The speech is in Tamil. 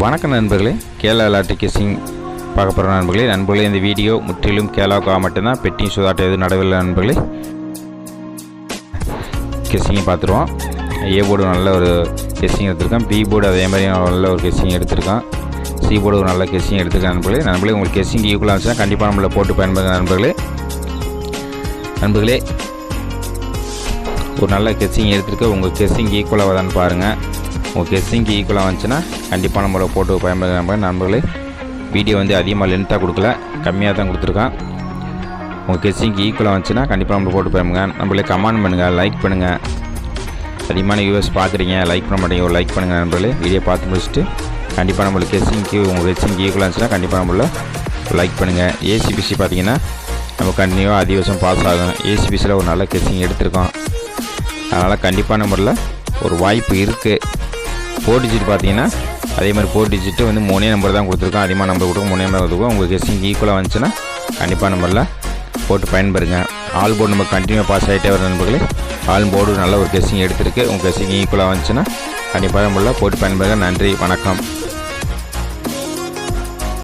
வணக்கம் நண்பர்களே, கேரளா லாட்டரி கெஸ்ஸிங் பார்க்க போகிற நண்பர்களே இந்த வீடியோ முற்றிலும் கேரளாவுக்காக மட்டும்தான். பெட்டிங் சூதாட்டம் எதுவும் நடவில்லை நண்பர்களே. கெஸ்ஸிங்கை பார்த்துருவோம். ஏ போர்டு நல்ல ஒரு கெஸ்ஸிங் எடுத்திருக்கான், பி போர்டு அதே மாதிரி நல்ல ஒரு கெஸ்ஸிங் எடுத்திருக்கான், சி போர்டு ஒரு நல்ல கெஸ்ஸிங் எடுத்திருக்கான் நண்பர்களே. உங்களுக்கு கெஸ்ஸிங் ஈக்குவலாக இருந்துச்சுன்னா கண்டிப்பாக நம்மளை போட்டு பயன்படுங்க நண்பர்களே. ஒரு நல்ல கெஸ்ஸிங் எடுத்துருக்க உங்கள் கெஸ்ஸிங் ஈக்குவலாக தான் பாருங்கள். உங்கள் கெஸ்ஸிங்க்கு ஈக்குவலாக வந்துச்சுன்னா கண்டிப்பாக நம்மளை போட்டு பயன்படுத்த நண்பர்களே. வீடியோ அதிகமாக லென்த்தாக கொடுக்கல, கம்மியாக தான் கொடுத்துருக்கான். உங்கள் கெஸ்ஸிங்க்கு ஈக்குவலாக வந்துச்சுன்னா கண்டிப்பாக நம்மளை போட்டு பயன்படுங்க நண்பர்களே. கமெண்ட் பண்ணுங்கள், லைக் பண்ணுங்கள். அதிகமான வியூவர்ஸ் பார்க்குறீங்க, லைக் பண்ண மாட்டீங்க, ஒரு லைக் பண்ணுங்கள் நண்பர்களே. வீடியோ பார்த்து முடிச்சுட்டு கண்டிப்பாக நம்மளுக்கு கெஸ்ஸிங்க்கு உங்கள் கெஸ்ஸிங்க்கு ஈக்குவலாக இருந்துச்சுன்னா கண்டிப்பாக நம்மள லைக் பண்ணுங்கள். ஏசிபிசி பார்த்தீங்கன்னா நம்ம கண்டினியூவாக அதிகபட்சம் பாஸ் ஆகும். ஏசிபிசியில் ஒரு நல்ல கெஸ்ஸிங் எடுத்திருக்கோம், அதனால் கண்டிப்பான முறையில் ஒரு வாய்ப்பு இருக்குது. 4 டிஜிட் பார்த்தீங்கன்னா அதே மாதிரி 4 டிஜிட்டு 3 நம்பர் தான் கொடுத்துருக்கோம். அதிகமாக நம்பர் கொடுக்கும், 3 நம்பர் கொடுத்துருக்கோம். உங்கள் கெஸ்ஸிங் ஈக்குவலாக வந்துச்சுன்னா கண்டிப்பாக நம்பரில் போட்டு பயன்படுங்க. ஆல் போர்டு நம்ம கண்டினியூ பாஸ் ஆகிட்டே வர நண்பர்களே. ஆல் போர்டு நல்ல ஒரு கெஸ்ஸிங் எடுத்திருக்கு. உங்கள் கெஸ்ஸிங் ஈக்குவலாக வந்துச்சுன்னா கண்டிப்பாக நம்பரில் போட்டு பயன்படுங்க. நன்றி, வணக்கம்.